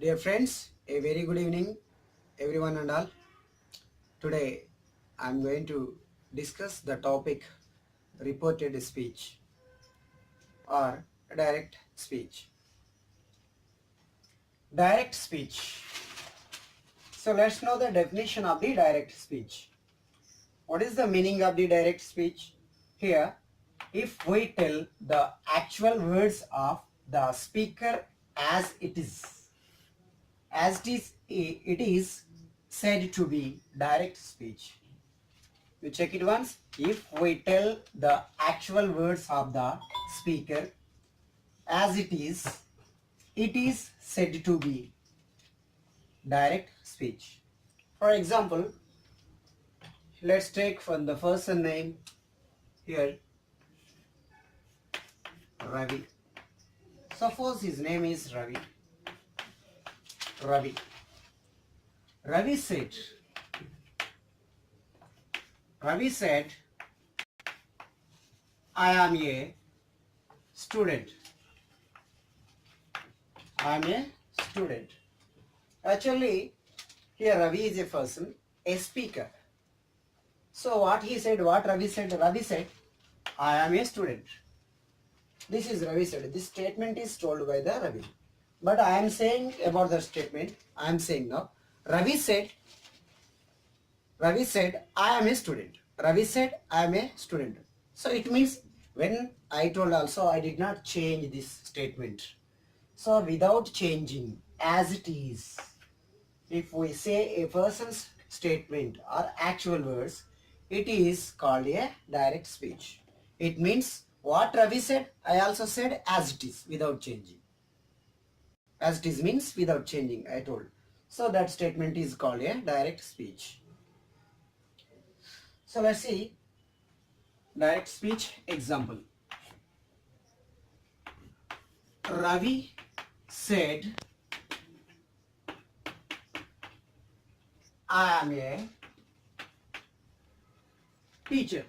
Dear friends, a very good evening, everyone and all. Today, I am going to discuss the topic reported speech or direct speech. Direct speech. So, let's know the definition of the direct speech. What is the meaning of the direct speech? Here, if we tell the actual words of the speaker as it is said to be direct speech. You check it once. If we tell the actual words of the speaker as it is said to be direct speech. For example, let's take from the person name here, Ravi. Suppose his name is Ravi. Ravi. Ravi said, I am a student. I am a student. Actually, here Ravi is a person, a speaker. So what he said, what Ravi said, I am a student. This is Ravi said. This statement is told by the Ravi. But I am saying about the statement, I am saying now, Ravi said, I am a student. Ravi said, I am a student. So it means when I told also, I did not change this statement. So without changing, as it is, if we say a person's statement or actual words, it is called a direct speech. It means what Ravi said, I also said as it is without changing. As it is means without changing, I told. So that statement is called a direct speech. So let's see direct speech example. Ravi said, I am a teacher.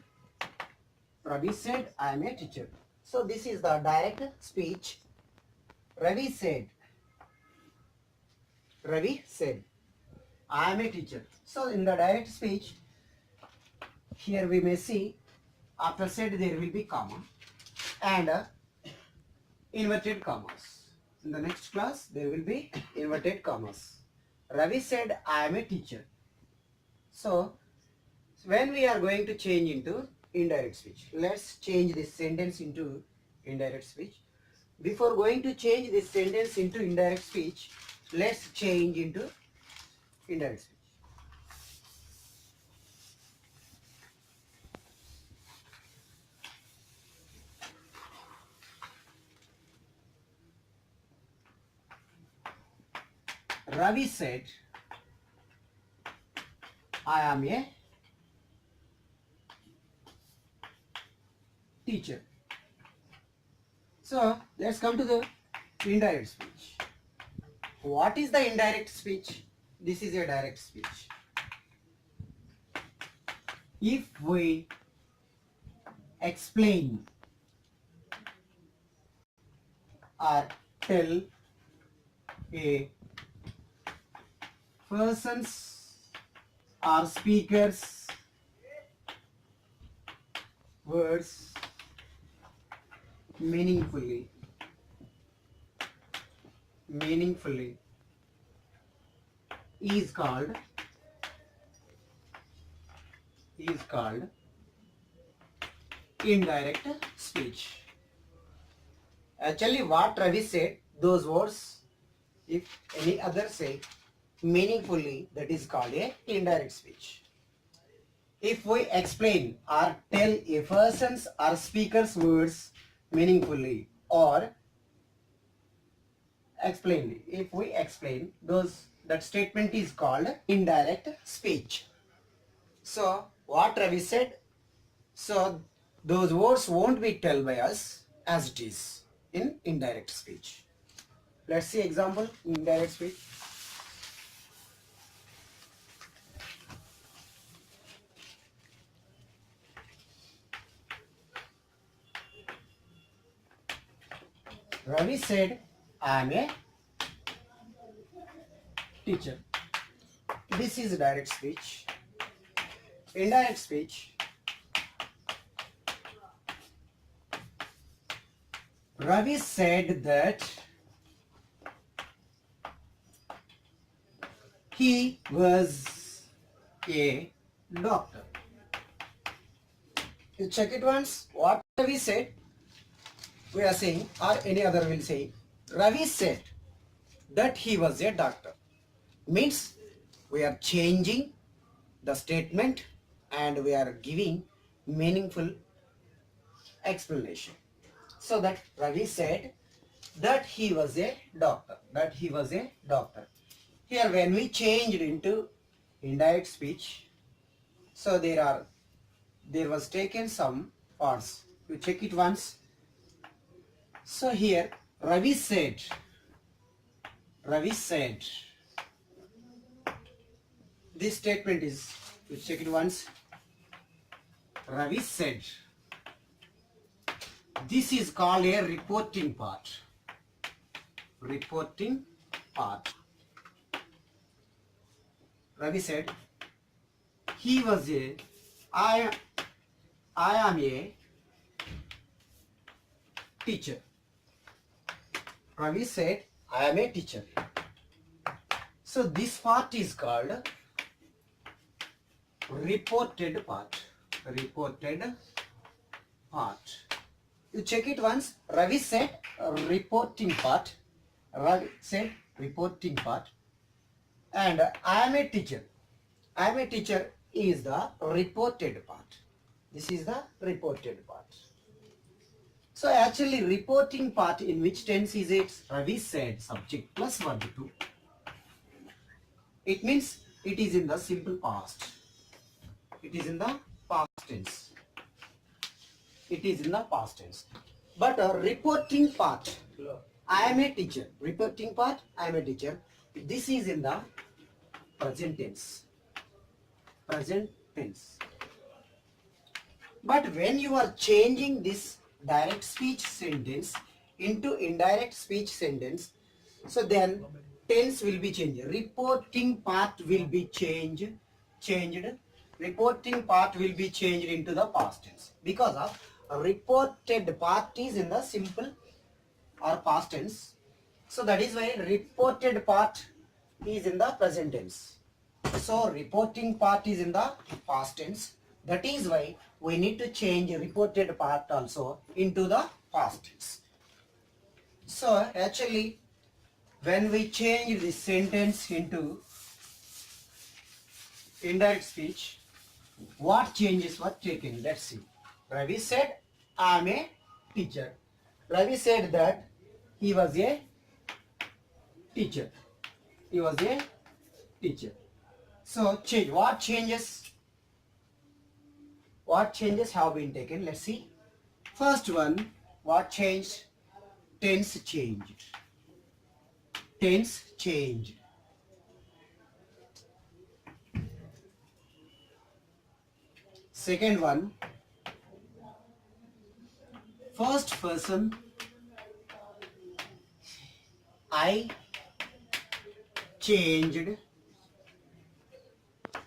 Ravi said, I am a teacher. So this is the direct speech. Ravi said, I am a teacher. So in the direct speech, here we may see after said there will be comma and inverted commas. In the next class there will be inverted commas. Ravi said, I am a teacher. So when we are going to change into indirect speech, let's change this sentence into indirect speech. Before going to change this sentence into indirect speech, let's change into indirect speech. Ravi said, I am a teacher. So let's come to the indirect speech. What is the indirect speech? This is a direct speech. If we explain or tell a person's or speaker's words meaningfully is called indirect speech. Actually what Ravi said, those words, if any other say meaningfully, that is called a indirect speech. If we explain or tell a person's or speaker's words meaningfully or explain, if we explain those, that statement is called indirect speech. So what Ravi said, so those words won't be told by us as it is in indirect speech. Let's see example in indirect speech. Ravi said, I am a teacher. This is direct speech. Indirect speech. Ravi said that he was a doctor. You check it once. What Ravi said, we are saying, or any other will say, Ravi said that he was a doctor. Means we are changing the statement and we are giving meaningful explanation. So that Ravi said that he was a doctor. That he was a doctor. Here when we changed into indirect speech, so there was taken some parts. You check it once. So here Ravi said, this statement is, you check it once. Ravi said. This is called a reporting part. Reporting part. Ravi said, he was a, I am a teacher. Ravi said, I am a teacher. So this part is called reported part. Reported part. You check it once. Ravi said reporting part. Ravi said reporting part. And I am a teacher. I am a teacher is the reported part. This is the reported part. So actually reporting part, in which tense is it? Ravi said subject plus verb to. It means it is in the simple past. It is in the past tense. It is in the past tense. But a reporting part, I am a teacher. Reporting part, I am a teacher. This is in the present tense. Present tense. But when you are changing this direct speech sentence into indirect speech sentence, so then tense will be changed. Reporting part will be changed. Reporting part will be changed into the past tense because of reported part is in the simple or past tense. So that is why reported part is in the present tense. So reporting part is in the past tense. That is why we need to change reported part also into the past tense. So actually when we change this sentence into indirect speech, what changes were taken? Let's see. Ravi said, I am a teacher. Ravi said that he was a teacher. He was a teacher. So change. What changes? What changes have been taken? Let's see. First one, what changed? Tense changed. Tense changed. Second one, first person, I changed.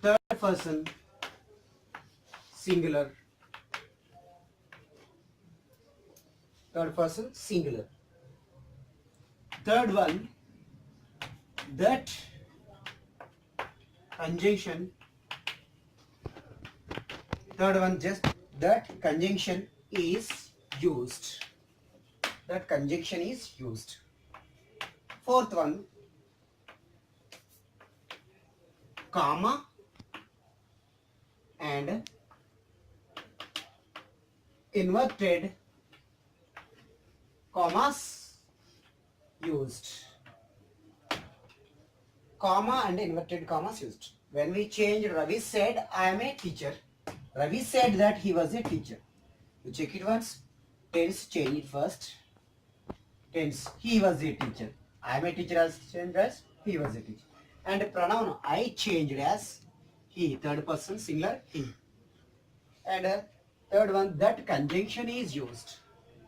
Third person, singular. Third person, singular. Third one, that conjunction. Third one, just that conjunction is used. That conjunction is used. Fourth one, comma and inverted commas used. Comma and inverted commas used. When we change, Ravi said, I am a teacher. Ravi said that he was a teacher. You check it once. Tense change it first. Tense, he was a teacher. I am a teacher as changed as he was a teacher. And pronoun I changed as he. Third person singular he. And third one, that conjunction is used.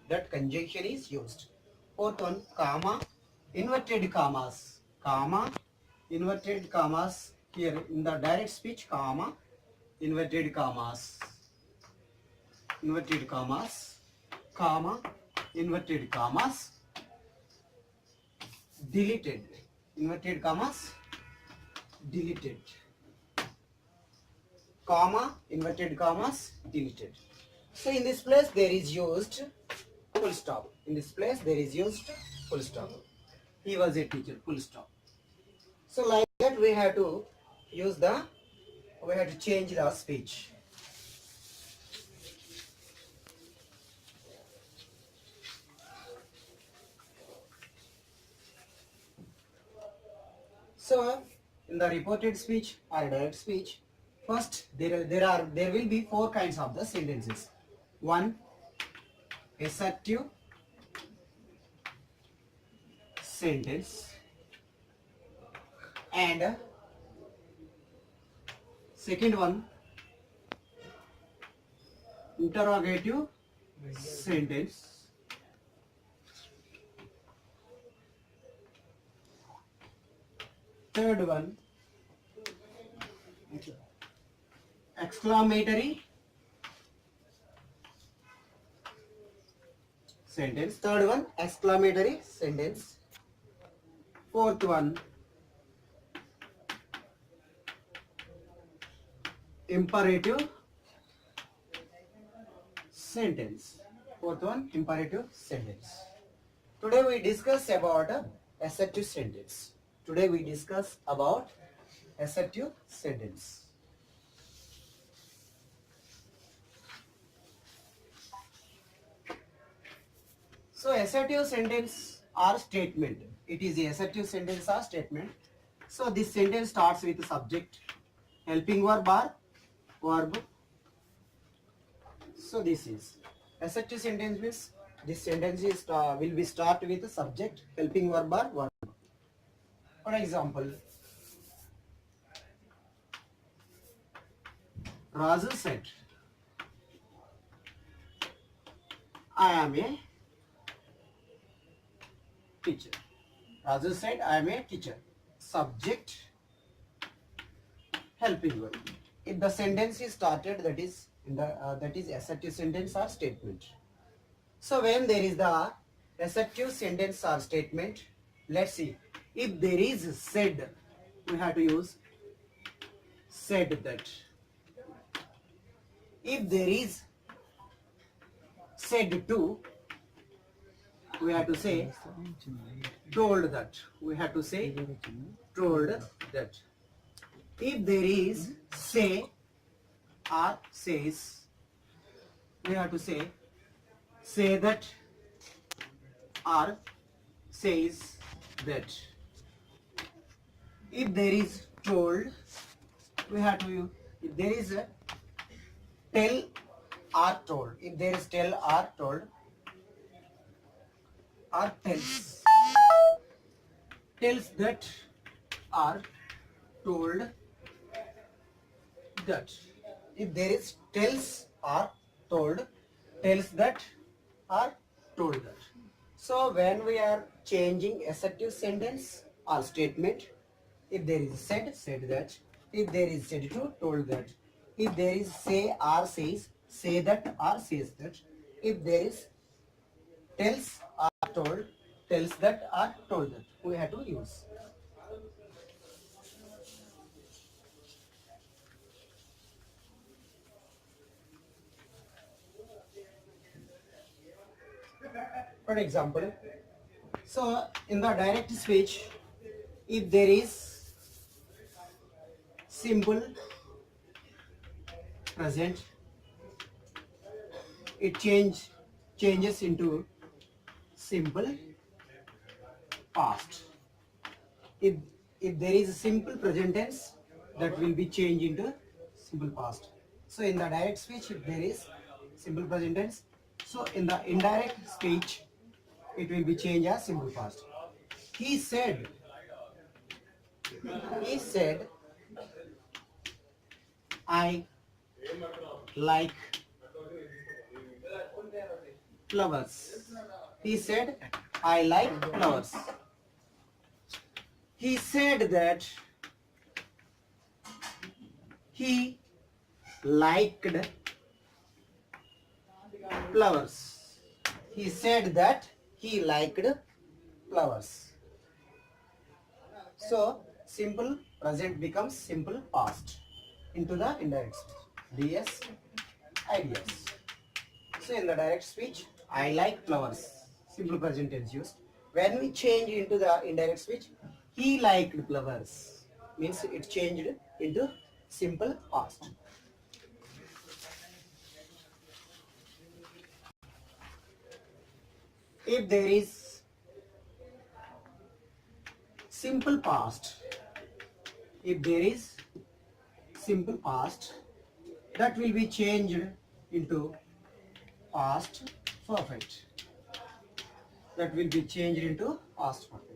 That conjunction is used. Fourth one, comma, inverted commas. Comma, inverted commas here in the direct speech, comma, inverted commas, comma, inverted commas, deleted, inverted commas, deleted, comma, inverted commas, deleted. So in this place there is used full stop. In this place there is used full stop. He was a teacher, full stop. So like that we have to use the, we have to change the speech. So in the reported speech or direct speech, first there will be four kinds of the sentences. One, assertive sentence, and second one, interrogative sentence, third one, exclamatory sentence, third one, exclamatory sentence, fourth one, imperative sentence, fourth one, imperative sentence. Today we discuss about assertive sentence. Today we discuss about assertive sentence. So assertive sentence or statement. It is the assertive sentence or statement. So this sentence starts with subject, helping verb or verb. So this is assertive sentence means this sentence is will be start with subject, helping verb or verb. For example, Raju said, I am a teacher. Raju said, I am a teacher. Subject, helping verb. If the sentence is started, that is in the that is assertive sentence or statement. So when there is the assertive sentence or statement, let's see. If there is said, we have to use said that. If there is said to, we have to say told that. We have to say told that. If there is say or says, we have to say that or says that. If there is told, we have to use, if there is a tell or told, if there is tell or told or tells that or told that. If there is tells or told, tells that or told that. So when we are changing assertive sentence or statement, if there is said, said that. If there is said to, told that. If there is say or says, say that or says that. If there is tells or told, tells that or told that. We have to use. For example, so in the direct speech, if there is simple present, it changes into simple past. If there is a simple present tense, that will be changed into simple past. So in the direct speech, if there is simple present tense, so in the indirect speech, it will be changed as simple past. He said, I like flowers. He said, I like flowers. He said that he liked flowers. He said that he liked flowers. So simple present becomes simple past into the indirect speech. DS ideas. So in the direct speech, I like flowers. Simple present tense used. When we change into the indirect speech, he liked flowers. Means it changed into simple past. If there is simple past, if there is simple past, that will be changed into past perfect. That will be changed into past perfect.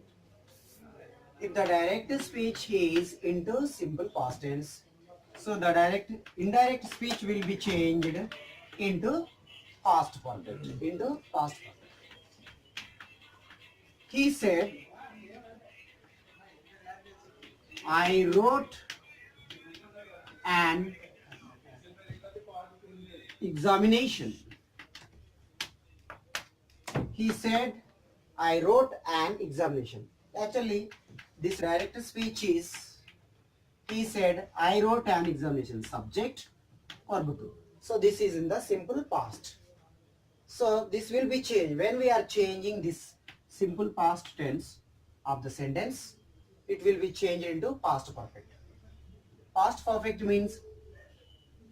If the direct speech is into simple past tense, so the indirect speech will be changed into past perfect. Into past perfect. He said, I wrote an examination. He said, I wrote an examination. Actually, this direct speech is, he said, I wrote an examination. Subject, verb to. So this is in the simple past. So this will be changed. When we are changing this simple past tense of the sentence, it will be changed into past perfect. Past perfect means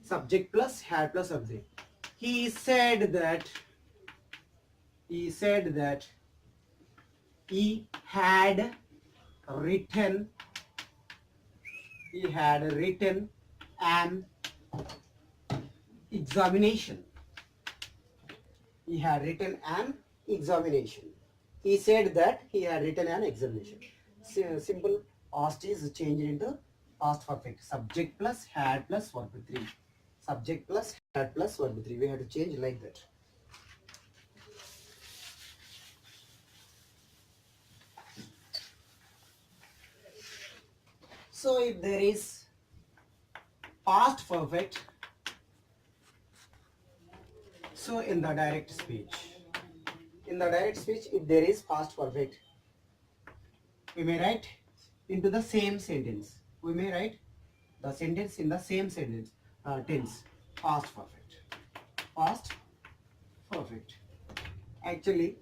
subject plus had plus object. He said that he had written an examination. He had written an examination. He said that he had written an examination. Simple past is changed into past perfect. Subject plus had plus verb 3. Subject plus had plus verb 3. We have to change like that. So if there is past perfect, so in the direct speech, if there is past perfect, we may write into the same sentence. We may write the sentence in the same sentence tense. Past perfect. Past perfect. Actually,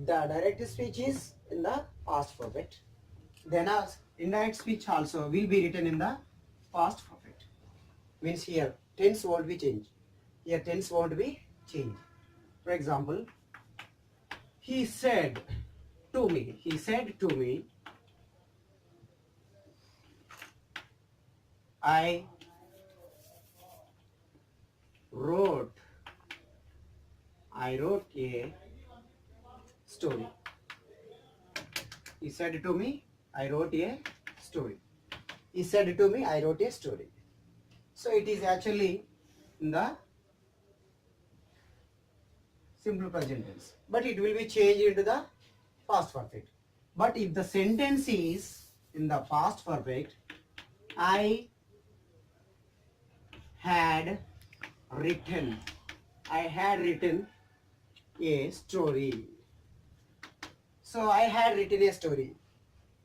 the direct speech is in the past perfect. Then our indirect speech also will be written in the past perfect. Means here tense won't be changed. Here tense won't be changed. For example, he said to me, I wrote a story. He said to me, I wrote a story. He said to me, I wrote a story. So it is actually in the simple present tense, but it will be changed into the past perfect. But if the sentence is in the past perfect, I had written a story. So I had written a story.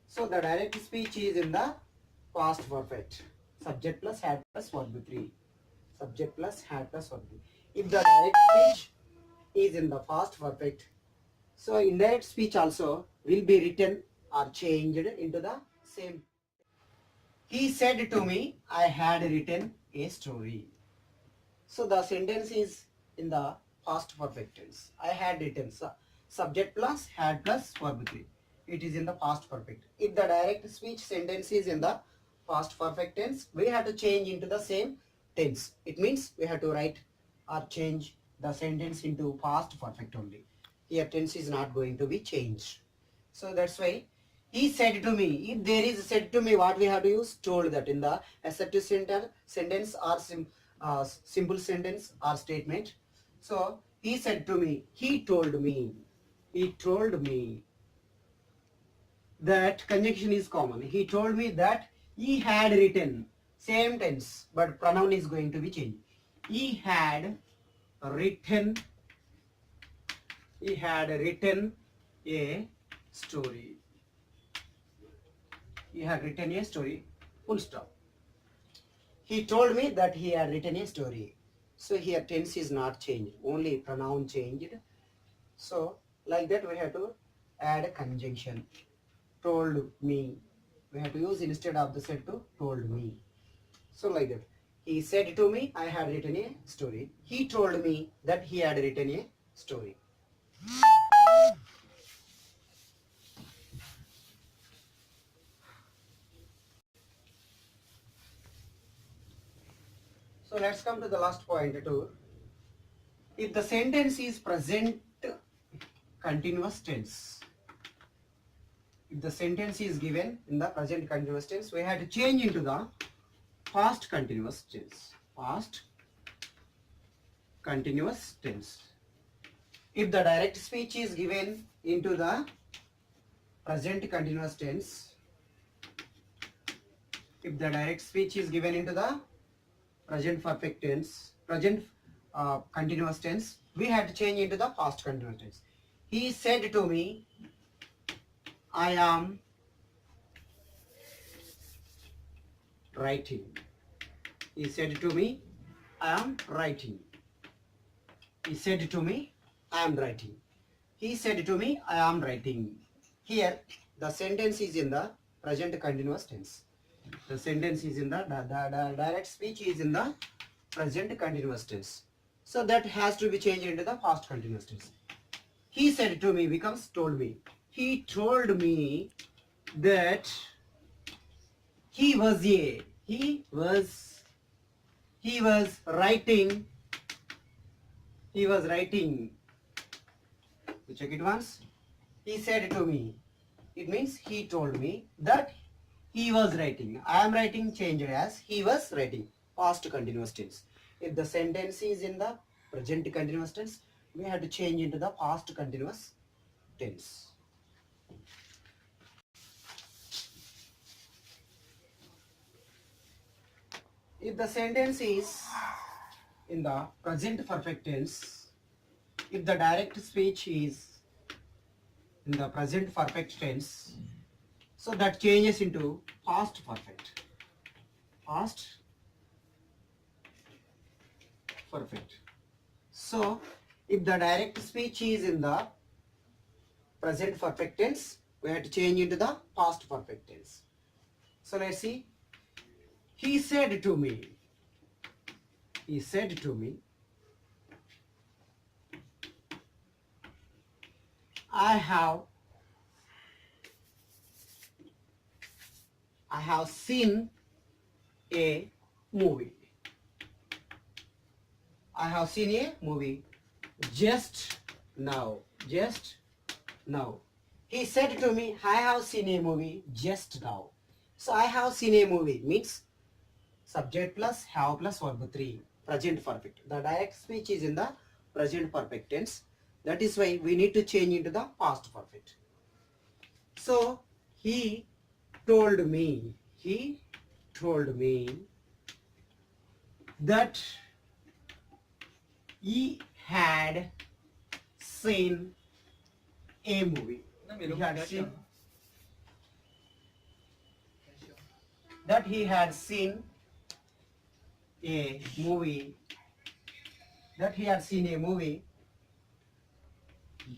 So the direct speech is in the past perfect. Subject plus had plus verb 3. Subject plus had plus verb 3. If the direct speech is in the past perfect, so indirect speech also will be written or changed into the same. He said to me, I had written a story. So the sentence is in the past perfect tense. I had written. Subject plus had plus verb 3. It is in the past perfect. If the direct speech sentence is in the past perfect tense, we have to change into the same tense. It means we have to write or change the sentence into past perfect only. Here tense is not going to be changed. So that's why he said to me. If there is said to me, what we have to use? Told that in the assertive sentence or simple sentence or statement. So he said to me, he told me. that conjunction is common. He told me that he had written, same tense, but pronoun is going to be changed. He had written a story. He had written a story, full stop. He told me that he had written a story. So here tense is not changed, only pronoun changed. So like that we have to add a conjunction. Told me. We have to use instead of the said to told me. So like that. He said to me, I had written a story. He told me that he had written a story. So let's come to the last point too. If the sentence is present continuous tense, if the sentence is given in the present continuous tense, we have to change into the past continuous tense. Past continuous tense. If the direct speech is given into the present continuous tense, if the direct speech is given into the present perfect tense, present continuous tense, we have to change into the past continuous tense. He said to me, I am writing. He said to me, I am writing. He said to me, I am writing. He said to me, I am writing. Here, the sentence is in the present continuous tense. The sentence is in the direct speech is in the present continuous tense. So that has to be changed into the past continuous tense. He said to me becomes told me. He told me that he was writing. He was writing. We check it once. He said to me. It means he told me that he was writing. I am writing changed as he was writing. Past continuous tense. If the sentence is in the present continuous tense, we have to change into the past continuous tense. If the sentence is in the present perfect tense, if the direct speech is in the present perfect tense, so that changes into past perfect. Past perfect. So if the direct speech is in the present perfect tense, we have to change into the past perfect tense. So let's see. He said to me. He said to me, I have seen a movie. I have seen a movie just now. Just now. He said to me, I have seen a movie just now. So I have seen a movie means subject plus have plus verb 3. Present perfect. The direct speech is in the present perfect tense. That is why we need to change into the past perfect. So he told me that he had seen a movie. That he had seen a movie. That he had seen a movie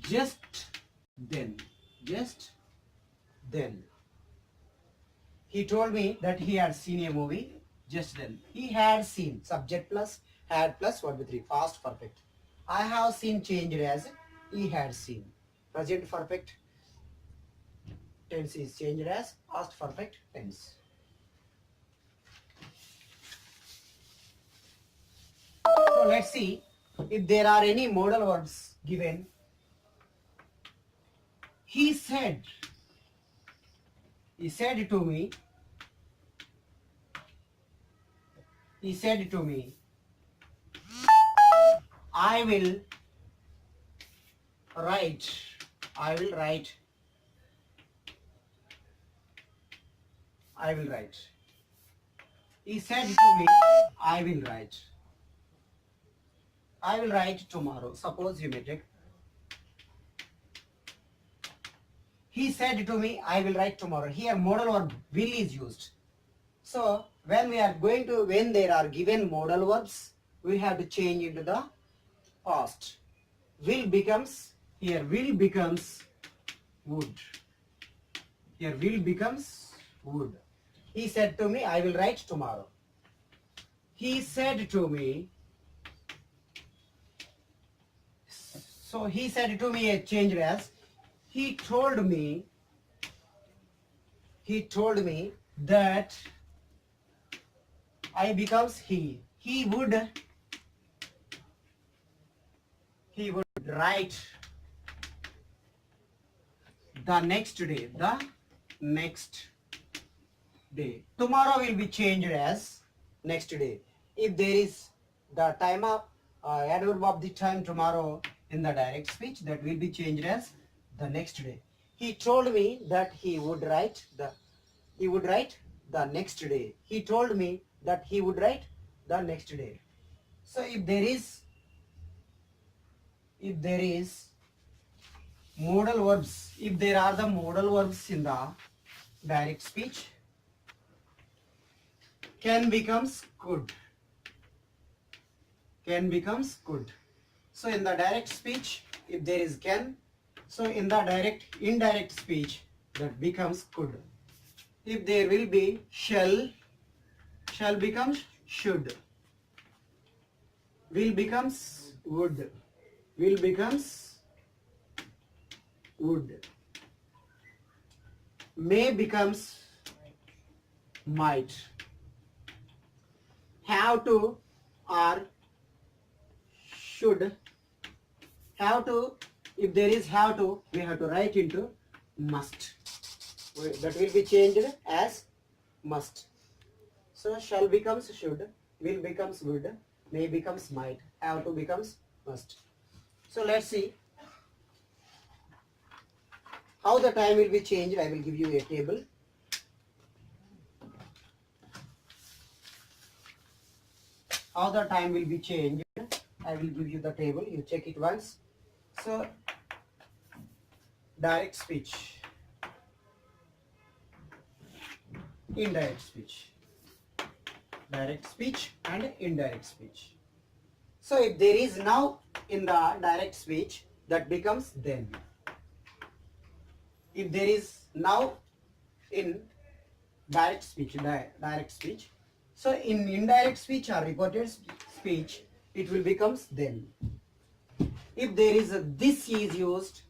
just then. Just then. He told me that he had seen a movie just then. He had seen. Subject plus had plus verb 3. Past perfect. I have seen changed as he had seen. Present perfect tense is changed as past perfect tense. So let's see if there are any modal verbs given. He said to me, I will write I will write. He said to me, I will write. I will write tomorrow. Suppose you may take. He said to me, I will write tomorrow. Here modal verb will is used. So when there are given modal verbs, we have to change into the past. Will becomes would. Here will becomes would. He said to me, I will write tomorrow. He said to me. So he said to me, it changed as he told me that I becomes he. He would write the next day. Tomorrow will be changed as next day. If there is the time of adverb of the time tomorrow in the direct speech, that will be changed as the next day. He told me that he would write the next day. He told me that he would write the next day. So if there is modal verbs, if there are the modal verbs in the direct speech, can becomes could. So in the direct speech, if there is can, so in the indirect speech, that becomes could. If there will be shall becomes should. Will becomes would. May becomes might. Have to or should. Have to, if there is have to, we have to write into must. That will be changed as must. So shall becomes should, will becomes would, may becomes might, have to becomes must. So let's see how the time will be changed. I will give you a table. How the time will be changed, I will give you the table. You check it once. So direct speech, indirect speech, direct speech and indirect speech. So if there is now in the direct speech, that becomes then. If there is now in direct speech, so in indirect speech or reported speech, it will becomes then. If there is a this is used,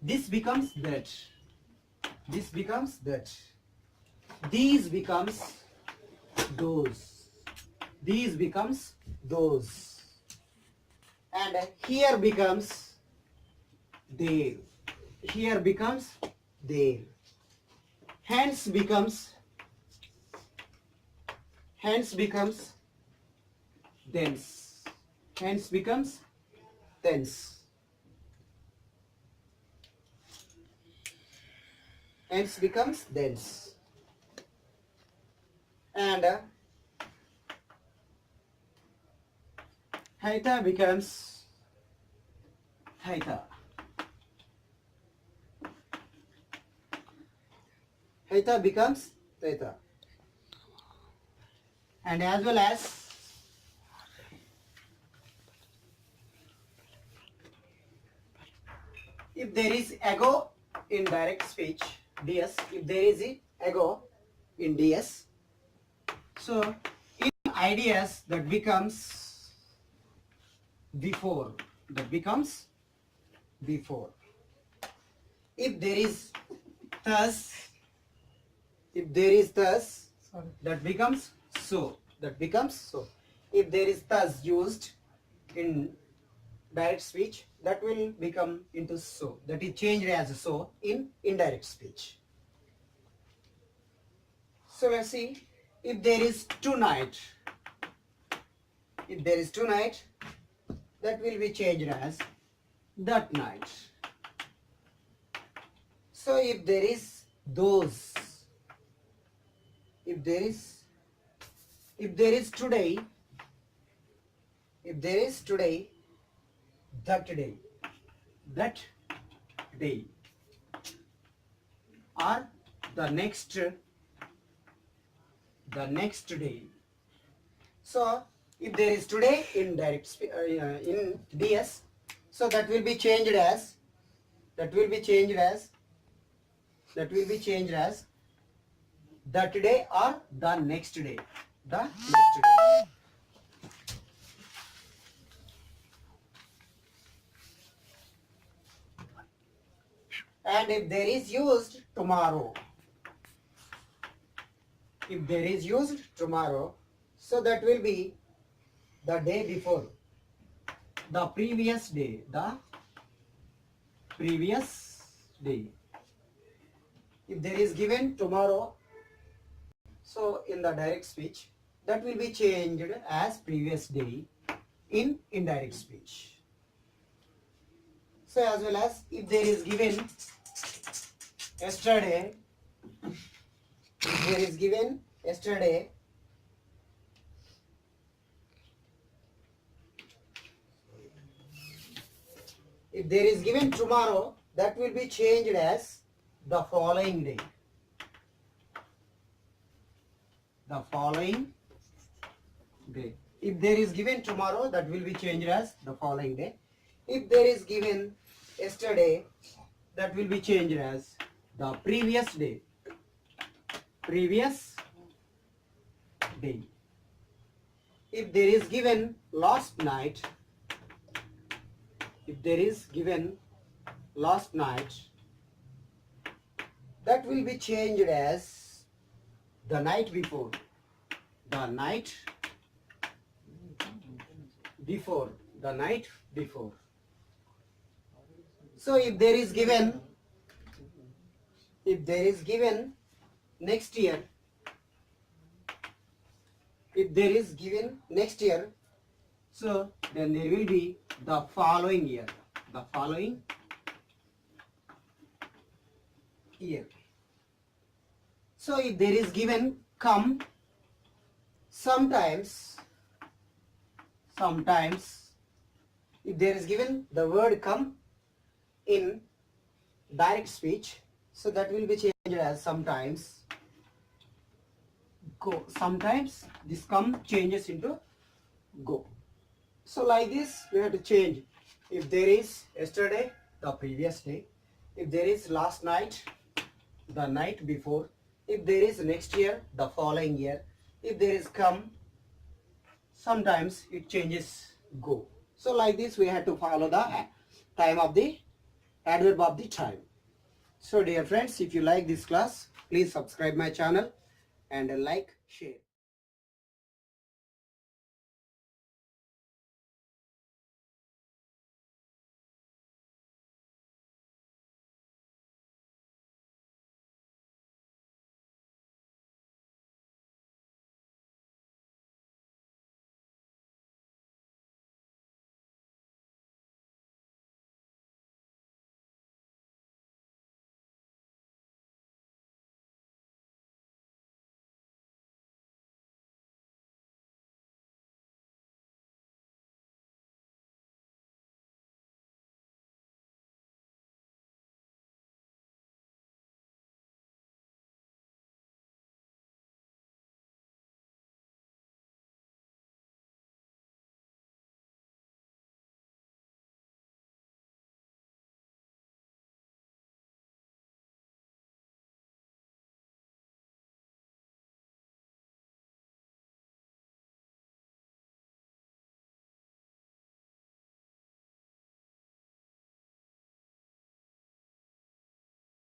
this becomes that. This becomes that. These becomes those. These becomes those. And here becomes there. Here becomes there. Hence becomes thence. Hence becomes thence. Hence becomes thence. And theta becomes theta. Theta becomes theta. And as well as if there is ego in direct speech, DS, if there is ego in DS, so in ideas that becomes before. If there is thus, that becomes so. If there is thus used in direct speech, that will become into so. That is changed as so in indirect speech. So let's see. If there is tonight, that will be changed as that night. So if there is those, if there is today, if there is today, that day, or the next day. So if there is today in in DS, so that will be changed as that will be changed as that day or the next day. And if there is used tomorrow, so that will be the day before, the previous day. If there is given tomorrow, so in the direct speech, that will be changed as previous day in indirect speech. So as well as if there is given yesterday, if there is given yesterday, if there is given tomorrow, that will be changed as the following day. If there is given tomorrow, that will be changed as the following day. If there is given yesterday, that will be changed as the previous day. If there is given last night, that will be changed as the night before. So if there is given next year, so then there will be the following year. So if there is given come, sometimes if there is given the word come in direct speech, so that will be changed as sometimes go. Sometimes this come changes into go. So like this we have to change. If there is yesterday, the previous day. If there is last night, the night before. If there is next year, the following year. If there is come, sometimes it changes go. So like this we have to follow the time of the adverb of the time. So dear friends, if you like this class, please subscribe my channel and like, share.